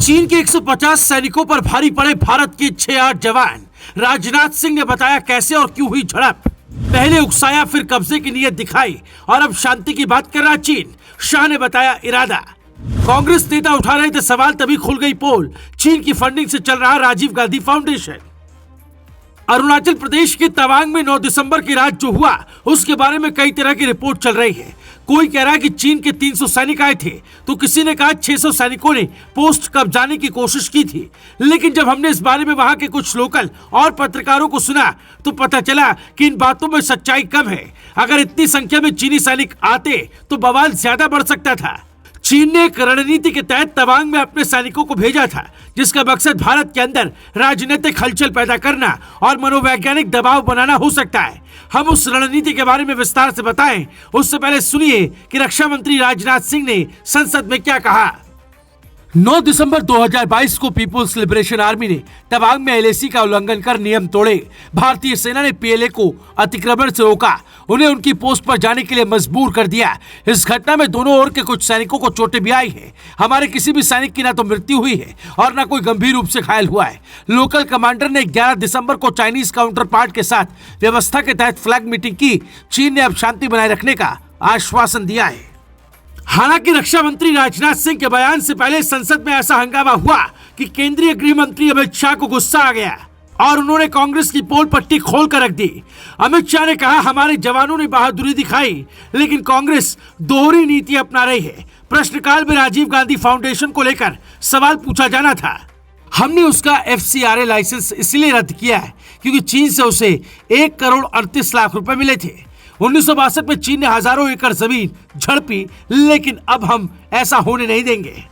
चीन के 150 सैनिकों पर भारी पड़े भारत के 6-8 जवान। राजनाथ सिंह ने बताया कैसे और क्यों हुई झड़प। पहले उकसाया, फिर कब्जे की नीयत दिखाई और अब शांति की बात कर रहा चीन। शाह ने बताया इरादा। कांग्रेस नेता उठा रहे थे सवाल, तभी खुल गई पोल। चीन की फंडिंग से चल रहा राजीव गांधी फाउंडेशन। अरुणाचल प्रदेश के तवांग में 9 दिसंबर की रात जो हुआ उसके बारे में कई तरह की रिपोर्ट चल रही है। कोई कह रहा है कि चीन के 300 सैनिक आए थे, तो किसी ने कहा 600 सैनिकों ने पोस्ट कब्जाने की कोशिश की थी। लेकिन जब हमने इस बारे में वहां के कुछ लोकल और पत्रकारों को सुना तो पता चला कि इन बातों में सच्चाई कम है। अगर इतनी संख्या में चीनी सैनिक आते तो बवाल ज्यादा बढ़ सकता था। चीन ने एक रणनीति के तहत तवांग में अपने सैनिकों को भेजा था, जिसका मकसद भारत के अंदर राजनीतिक हलचल पैदा करना और मनोवैज्ञानिक दबाव बनाना हो सकता है। हम उस रणनीति के बारे में विस्तार से बताएं, उससे पहले सुनिए कि रक्षा मंत्री राजनाथ सिंह ने संसद में क्या कहा। 9 दिसंबर 2022 को पीपुल्स लिबरेशन आर्मी ने तवांग में एलएसी का उल्लंघन कर नियम तोड़े। भारतीय सेना ने पीएलए को अतिक्रमण से रोका, उन्हें उनकी पोस्ट पर जाने के लिए मजबूर कर दिया। इस घटना में दोनों ओर के कुछ सैनिकों को चोटें भी आई है। हमारे किसी भी सैनिक की ना तो मृत्यु हुई है और ना कोई गंभीर रूप से घायल हुआ है। लोकल कमांडर ने 11 दिसंबर को चाइनीज काउंटर पार्ट के साथ व्यवस्था के तहत फ्लैग मीटिंग की। चीन ने अब शांति बनाए रखने का आश्वासन दिया है। हालांकि रक्षा मंत्री राजनाथ सिंह के बयान से पहले संसद में ऐसा हंगामा हुआ कि केंद्रीय गृह मंत्री अमित शाह को गुस्सा आ गया और उन्होंने कांग्रेस की पोल पट्टी खोल कर रख दी। अमित शाह ने कहा, हमारे जवानों ने बहादुरी दिखाई, लेकिन कांग्रेस दोहरी नीति अपना रही है। प्रश्नकाल में राजीव गांधी फाउंडेशन को लेकर सवाल पूछा जाना था। हमने उसका FCRA लाइसेंस इसलिए रद्द किया है क्योंकि चीन से उसे 1 करोड़ 38 लाख रुपए मिले थे। 1962 में चीन ने हजारों एकड़ जमीन झड़पी, लेकिन अब हम ऐसा होने नहीं देंगे।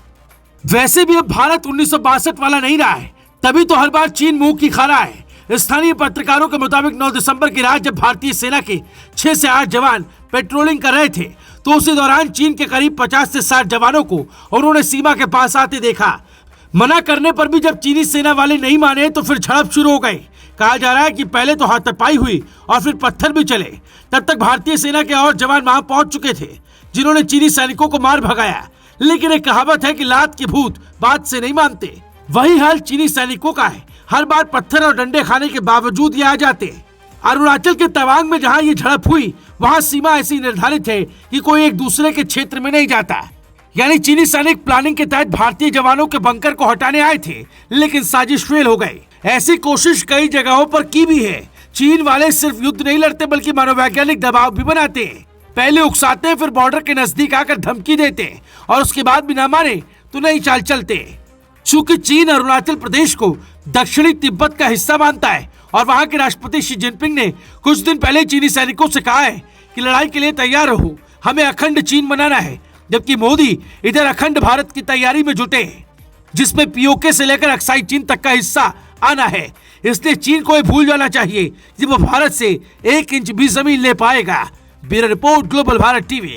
वैसे भी अब भारत 1962 वाला नहीं रहा है, तभी तो हर बार चीन मुंह की खा रहा है। स्थानीय पत्रकारों के मुताबिक 9 दिसंबर की रात जब भारतीय सेना के 6 से 8 जवान पेट्रोलिंग कर रहे थे तो उसी दौरान चीन के करीब 50 से 60 जवानों को उन्होंने सीमा के पास आते देखा। मना करने पर भी जब चीनी सेना वाले नहीं माने तो फिर झड़प शुरू हो गई। कहा जा रहा है कि पहले तो हाथापाई हुई और फिर पत्थर भी चले। तब तक भारतीय सेना के और जवान वहां पहुंच चुके थे, जिन्होंने चीनी सैनिकों को मार भगाया। लेकिन एक कहावत है कि लात के भूत बात से नहीं मानते। वही हाल चीनी सैनिकों का है। हर बार पत्थर और डंडे खाने के बावजूद ये आ जाते। अरुणाचल के तवांग में जहां ये झड़प हुई वहां सीमा ऐसी निर्धारित है कि कोई एक दूसरे के क्षेत्र में नहीं जाता। यानी चीनी सैनिक प्लानिंग के तहत भारतीय जवानों के बंकर को हटाने आए थे, लेकिन साजिश फेल हो गई। ऐसी कोशिश कई जगहों पर की भी है। चीन वाले सिर्फ युद्ध नहीं लड़ते बल्कि मनोवैज्ञानिक दबाव भी बनाते हैं। पहले उकसाते हैं, फिर बॉर्डर के नजदीक आकर धमकी देते हैं और उसके बाद भी ना माने तो नई चाल चलते। चूंकि चीन अरुणाचल प्रदेश को दक्षिणी तिब्बत का हिस्सा मानता है और वहां के राष्ट्रपति शी जिनपिंग ने कुछ दिन पहले चीनी सैनिकों से कहा है कि लड़ाई के लिए तैयार रहो, हमें अखंड चीन बनाना है। जबकि मोदी इधर अखंड भारत की तैयारी में जुटे हैं, जिसमें पीओके से लेकर अक्साई चीन तक का हिस्सा आना है। इसलिए चीन को भूल जाना चाहिए कि वो भारत से 1 इंच भी जमीन ले पाएगा। Bureau report, global Bharat TV.